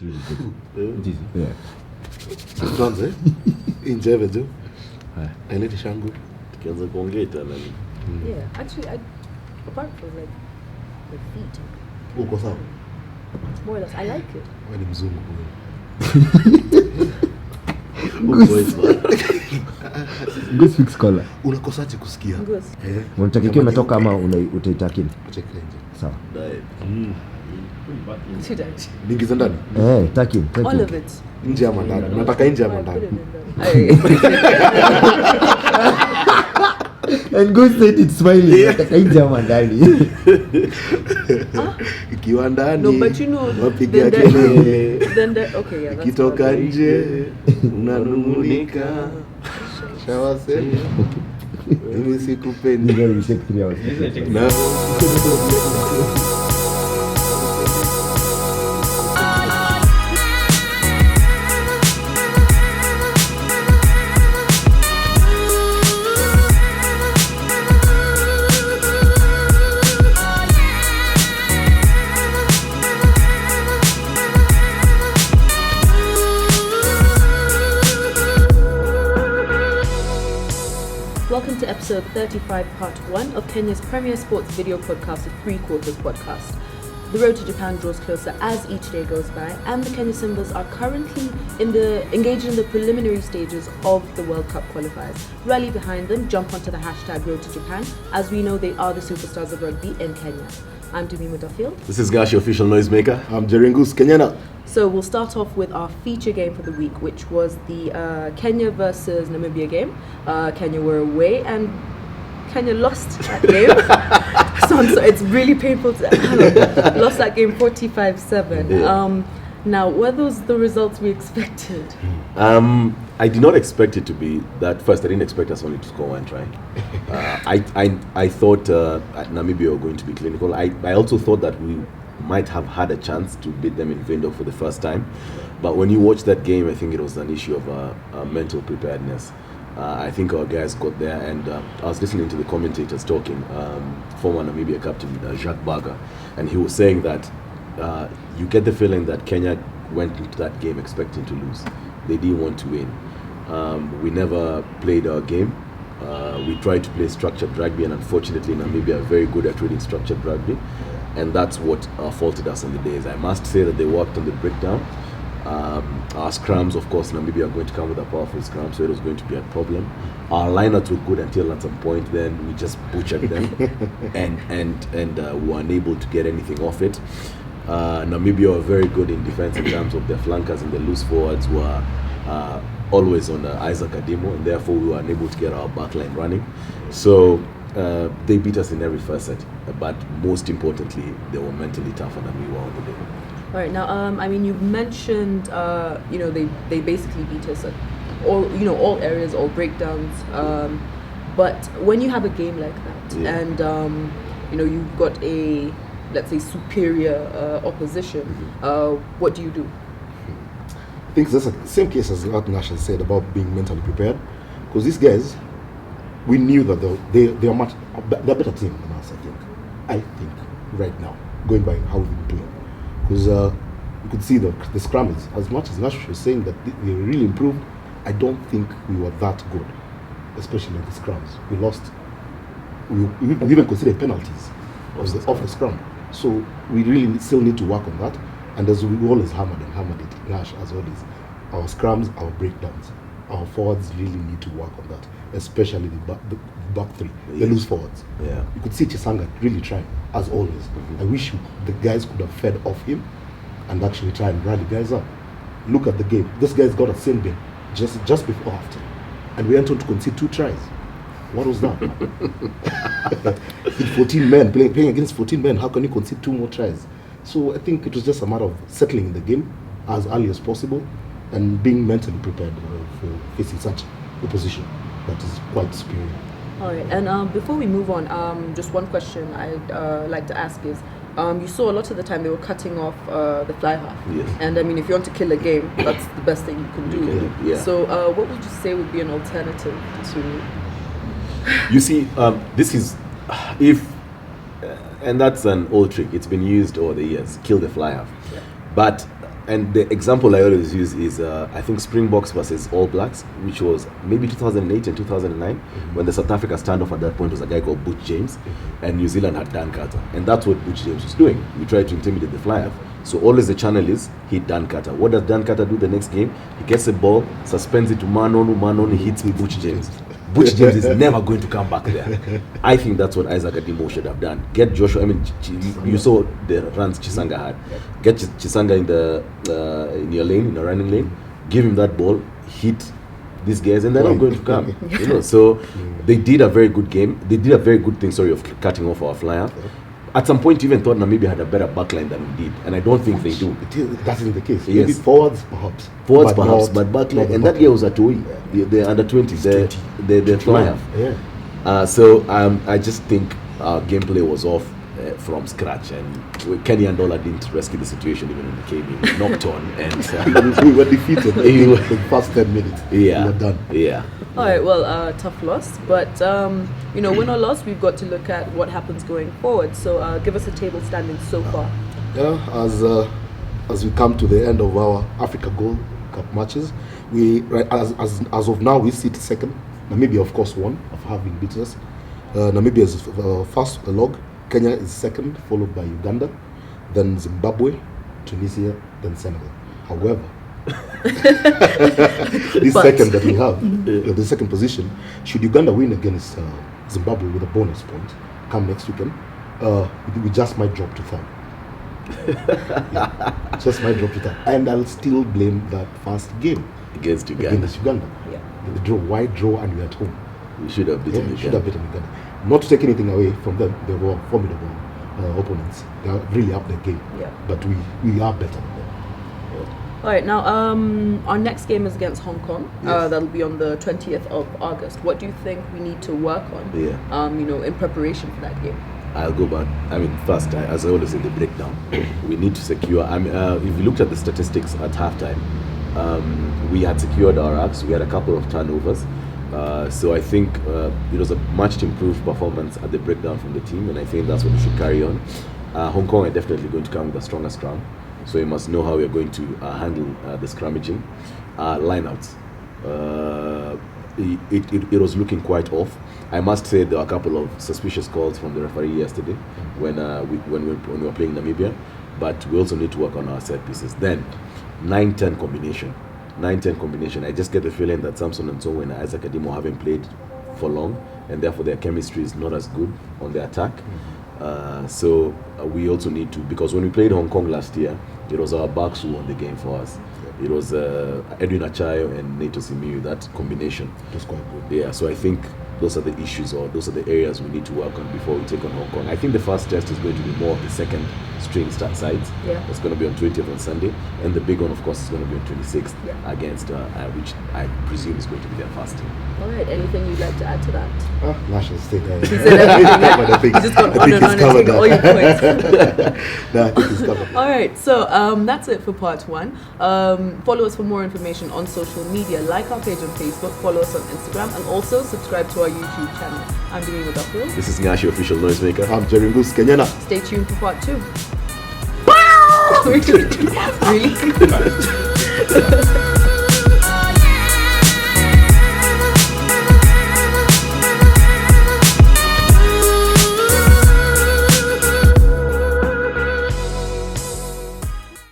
It's really good. It is, yeah. Tuanze injeve tu ailete shangu tukianza kuongea nani. Yeah, actually, apart from like the feet, uko sawa more or less, I like it. wewe ni mzungu Good fix color. unakosaje kusikia Unataka kitu umetoka ama utaitaki? check nje Sawa. ningiza ndani Taki. All of it. nje ama ndani nataka nje ama ndani And go said it's smiling. Nataka nje ama ndani. ikiwa ndani No, but you know, wapiga kelele okay, yeah, that's kitoka nje unanung'unika shawase mimi sikupendi Ndio we take 3 hours. na Welcome to episode 35, part 1 of Kenya's premier sports video podcast, the Three Quarters podcast. The road to Japan draws closer as each day goes by, and the Kenya Simbas are currently engaged in the preliminary stages of the World Cup qualifiers. Rally behind them, jump onto the hashtag road to Japan, as we know they are the superstars of rugby in Kenya. I'm Dumima Duffield. This is Gashi, official noisemaker. I'm Jeringus Kenyana. So we'll start off with our feature game for the week, which was the Kenya versus Namibia game. Kenya were away and Kenya lost that game. so it's really painful to lost that game 45-7. Yeah. Now, were those the results we expected? I did not expect it to be that. First, I didn't expect us only to score one try. I thought Namibia were going to be clinical. I also thought that we might have had a chance to beat them in Vindor for the first time. But when you watch that game, I think it was an issue of mental preparedness. I think our guys got there, and I was listening to the commentators talking, former Namibia captain Jacques Baga, and he was saying that you get the feeling that Kenya went into that game expecting to lose. They didn't want to win. We never played our game. We tried to play structured rugby, and unfortunately Namibia are very good at reading structured rugby, and that's what faulted us on the days. I must say that they worked on the breakdown. Our scrums, of course, Namibia are going to come with a powerful scrum, so it was going to be a problem. Our lineouts were good until at some point, then we just butchered them, and we were unable to get anything off it. Namibia were very good in defense in terms of their flankers, and the loose forwards were always on Isaac Adimo, and therefore we were unable to get our backline running. So they beat us in every facet, but most importantly, they were mentally tougher than we were on the day. All right, now, I mean, you mentioned, they basically beat us at all areas, all breakdowns. But when you have a game like that, and you've got a, let's say, superior opposition, what do you do? I think that's the same case as what Nash has said about being mentally prepared, because these guys, we knew that they're a better team than us. I think right now, going by how we've been playing, because you could see the scrum is, as much as Nash was saying that they really improved. I don't think we were that good, especially in the scrums. We lost. We even considered penalties off the scrum. So we really still need to work on that. And as we always hammered it, Nash as always, our scrums, our breakdowns, our forwards really need to work on that, especially the back three, the loose forwards. Yeah. You could see Chisanga really trying, as always. Mm-hmm. I wish the guys could have fed off him and actually try and rally guys up. Look at the game. This guy's got a sin bin just before halftime, and we went on to concede 2 tries. What was that? 14 men playing against 14 men. How can you concede 2 more tries? So I think it was just a matter of settling in the game as early as possible and being mentally prepared for facing such opposition that is quite superior. All right, and before we move on, just one question I'd like to ask is, you saw a lot of the time they were cutting off the fly half. Yes. And I mean, if you want to kill a game, that's the best thing you can do. Yeah. So what would you say would be an alternative to... You see, this is, and that's an old trick. It's been used over the years, kill the fly half. Yeah. But and the example I always use is I think Springboks versus All Blacks, which was maybe 2008 and 2009, when the South Africa standoff at that point was a guy called Butch James, and New Zealand had Dan Carter, and that's what Butch James was doing. We tried to intimidate the fly-half. So always the channel is hit Dan Carter. What does Dan Carter do the next game? He gets the ball, suspends it to man on, he hits Butch James. Butch James is never going to come back there. I think that's what Isaac Adimo should have done. Get Joshua. I mean, you saw the runs Chisanga had. Get Chisanga in your lane, in the running lane. Give him that ball. Hit these guys, and they're not going to come. So they did a very good game. They did a very good thing. Sorry, of cutting off our flyer. At some point, even thought Namibia had a better backline than we did, and I don't think they do. That isn't the case. Yes. Maybe forwards, perhaps. But backline, and that year was at OE, the under 20s, the fly-half. Yeah. So I just think our gameplay was off from scratch, and Kenny and Dola didn't rescue the situation even when they came in, knocked on, and we were defeated in the first 10 minutes. Yeah, we were done. Yeah. All right, well, tough loss, but win or loss, we've got to look at what happens going forward. So give us a table standing so far. Yeah, as we come to the end of our Africa Gold Cup matches, we as of now we sit second. Namibia, of course, won of having beaten us. Namibia is first log. Kenya is second, followed by Uganda, then Zimbabwe, Tunisia, then Senegal. However, second that we have, the second position, should Uganda win against Zimbabwe with a bonus point come next weekend, we just might drop to third. Just might drop to third. And I'll still blame that first game against Uganda. Yeah. The draw, wide draw, and we're at home. We should have beaten Uganda. Should have beaten Uganda. Not to take anything away from them, they were formidable opponents. They are really up their game. Yeah. But we are better than them. All right, now our next game is against Hong Kong. Yes. That'll be on the 20th of August. What do you think we need to work on? In preparation for that game? I'll go back. I mean, first, as I always say, the breakdown. We need to secure. I mean, if you looked at the statistics at halftime, we had secured our arcs. We had a couple of turnovers. So I think it was a much improved performance at the breakdown from the team, and I think that's what we should carry on. Hong Kong are definitely going to come with a stronger scrum, so you must know how we're going to handle the scrummaging. Lineouts. It was looking quite off. I must say there were a couple of suspicious calls from the referee yesterday when we were playing Namibia, but we also need to work on our set pieces. Then 9-10 combination. 9-10 combination. I just get the feeling that Samson and Zoe and Isaac Adimo haven't played for long, and therefore their chemistry is not as good on the attack. So we also need to, because when we played Hong Kong last year, it was our backs who won the game for us. It was Edwin Achayo and Nato Simiyu, that combination. That's quite good. Yeah, so I think those are the issues, or those are the areas we need to work on before we take on Hong Kong. I think the first test is going to be more of the second string start sides. Yeah. It's going to be on 20th on Sunday, and the big one, of course, is going to be on 26th against which I presume is going to be their first team. All right, anything you'd like to add to that? National State. He said everything. You just gone on and on and taken all your points. No, I think it's covered. All right, so that's it for part one. Follow us for more information on social media. Like our page on Facebook, follow us on Instagram, and also subscribe to our YouTube channel. I'm Dini Wadapil. This is Ngashi, official noisemaker. I'm Jerry Goose Kenyana. Stay tuned for part two. Really?